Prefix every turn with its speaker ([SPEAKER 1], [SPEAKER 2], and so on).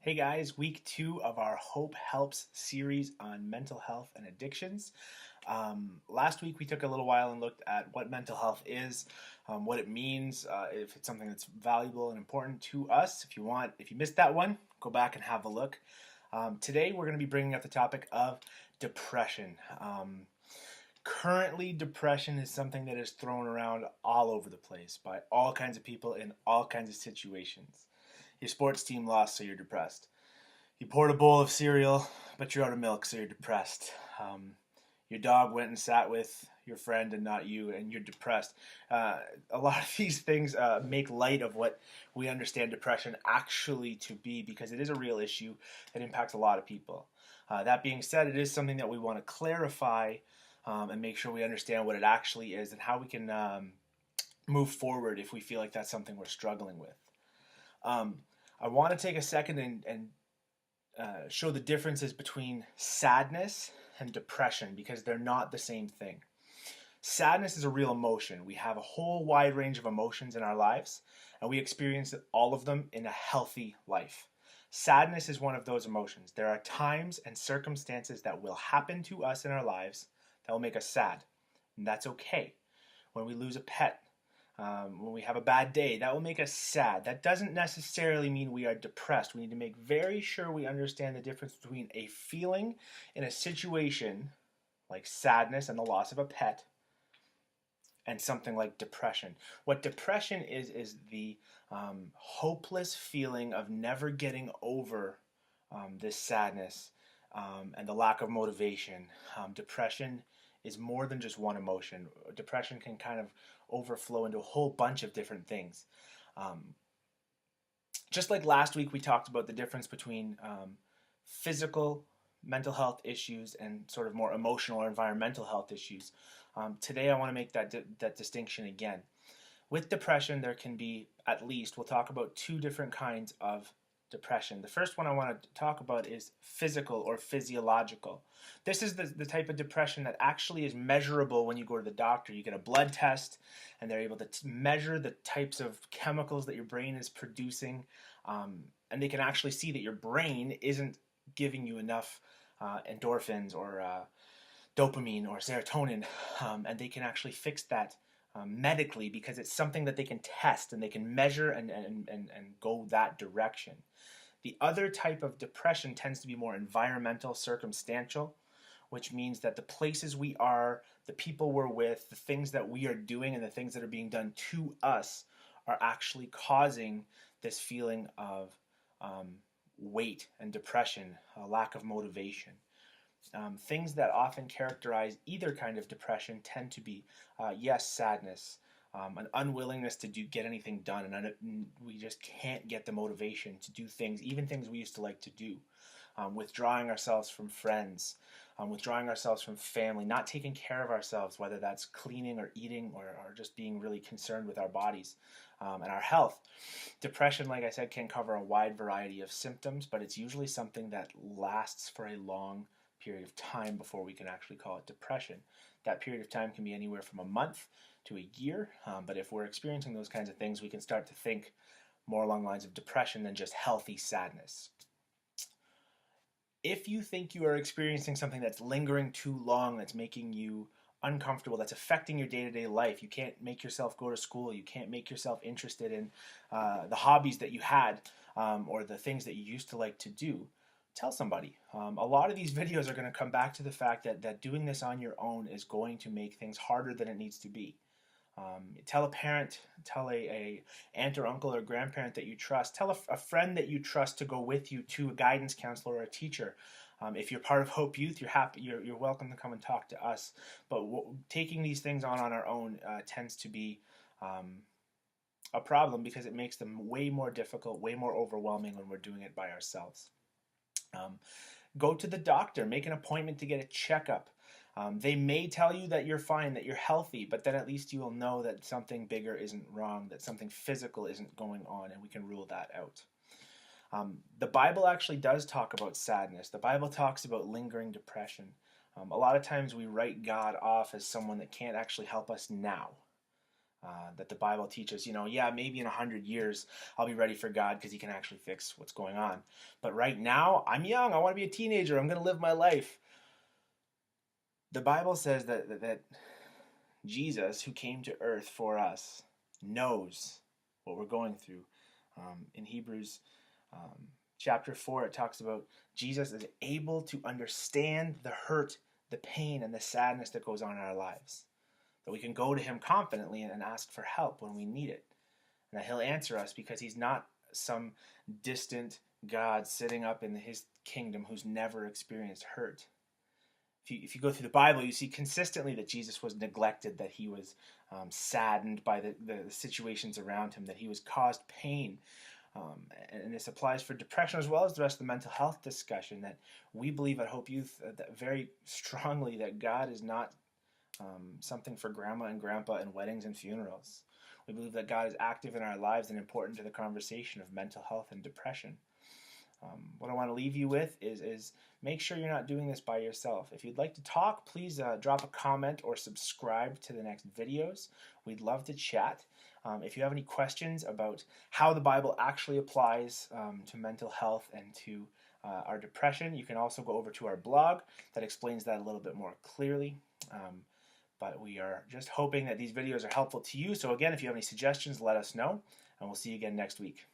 [SPEAKER 1] Hey guys, week 2 of our Hope Helps series on mental health and addictions. Last week we took a little while and looked at what mental health is, what it means, if it's something that's valuable and important to us. If you missed that one, go back and have a look. Today we're going to be bringing up the topic of depression. Currently, depression is something that is thrown around all over the place by all kinds of people in all kinds of situations. Your sports team lost, so you're depressed. You poured a bowl of cereal, but you're out of milk, so you're depressed. Your dog went and sat with your friend and not you, and you're depressed. A lot of these things make light of what we understand depression actually to be, because it is a real issue that impacts a lot of people. That being said, it is something that we want to clarify and make sure we understand what it actually is and how we can move forward if we feel like that's something we're struggling with. I want to take a second and show the differences between sadness and depression, because they're not the same thing. Sadness is a real emotion. We have a whole wide range of emotions in our lives, and we experience all of them in a healthy life. Sadness is one of those emotions. There are times and circumstances that will happen to us in our lives that will make us sad, and that's okay. When we lose a pet, when we have a bad day, that will make us sad. That doesn't necessarily mean we are depressed. We need to make very sure we understand the difference between a feeling in a situation like sadness and the loss of a pet and something like depression. What depression is the hopeless feeling of never getting over this sadness and the lack of motivation. Depression is more than just one emotion. Depression can kind of overflow into a whole bunch of different things. Just like last week, we talked about the difference between physical mental health issues and sort of more emotional or environmental health issues. Today, I want to make that distinction again. With depression, there can be we'll talk about two different kinds of depression. The first one I want to talk about is physical or physiological. This is the type of depression that actually is measurable when you go to the doctor. You get a blood test, and they're able to measure the types of chemicals that your brain is producing, and they can actually see that your brain isn't giving you enough endorphins or dopamine or serotonin, and they can actually fix that medically, because it's something that they can test and they can measure and go that direction. The other type of depression tends to be more environmental, circumstantial, which means that the places we are, the people we're with, the things that we are doing, and the things that are being done to us are actually causing this feeling of weight and depression, a lack of motivation. Things that often characterize either kind of depression tend to be, yes, sadness, an unwillingness to get anything done, and we just can't get the motivation to do things, even things we used to like to do. Withdrawing ourselves from friends, withdrawing ourselves from family, not taking care of ourselves, whether that's cleaning or eating or just being really concerned with our bodies and our health. Depression, like I said, can cover a wide variety of symptoms, but it's usually something that lasts for a long period of time before we can actually call it depression. That period of time can be anywhere from a month to a year, but if we're experiencing those kinds of things, we can start to think more along the lines of depression than just healthy sadness. If you think you are experiencing something that's lingering too long, that's making you uncomfortable, that's affecting your day-to-day life, you can't make yourself go to school, you can't make yourself interested in the hobbies that you had or the things that you used to like to do, tell somebody. A lot of these videos are going to come back to the fact that doing this on your own is going to make things harder than it needs to be. Tell a parent, tell a aunt or uncle or grandparent that you trust, tell a friend that you trust to go with you to a guidance counselor or a teacher. If you're part of Hope Youth, you're welcome to come and talk to us. But taking these things on our own tends to be a problem, because it makes them way more difficult, way more overwhelming when we're doing it by ourselves. Go to the doctor, make an appointment to get a checkup. They may tell you that you're fine, that you're healthy, but then at least you will know that something bigger isn't wrong, that something physical isn't going on, and we can rule that out. The Bible actually does talk about sadness. The Bible talks about lingering depression. A lot of times we write God off as someone that can't actually help us now. That the Bible teaches, yeah, maybe in 100 years I'll be ready for God because he can actually fix what's going on. But right now, I'm young. I want to be a teenager. I'm going to live my life. The Bible says that Jesus, who came to earth for us, knows what we're going through. In Hebrews chapter 4, it talks about Jesus is able to understand the hurt, the pain, and the sadness that goes on in our lives. That we can go to him confidently and ask for help when we need it. And that he'll answer us because he's not some distant God sitting up in his kingdom who's never experienced hurt. If you go through the Bible, you see consistently that Jesus was neglected, that he was saddened by the situations around him, that he was caused pain. And this applies for depression as well as the rest of the mental health discussion, that we believe at Hope Youth very strongly that God is not something for grandma and grandpa and weddings and funerals. We believe that God is active in our lives and important to the conversation of mental health and depression. What I want to leave you with is make sure you're not doing this by yourself. If you'd like to talk, please drop a comment or subscribe to the next videos. We'd love to chat. If you have any questions about how the Bible actually applies to mental health and to our depression, you can also go over to our blog that explains that a little bit more clearly. But we are just hoping that these videos are helpful to you. So again, if you have any suggestions, let us know, and we'll see you again next week.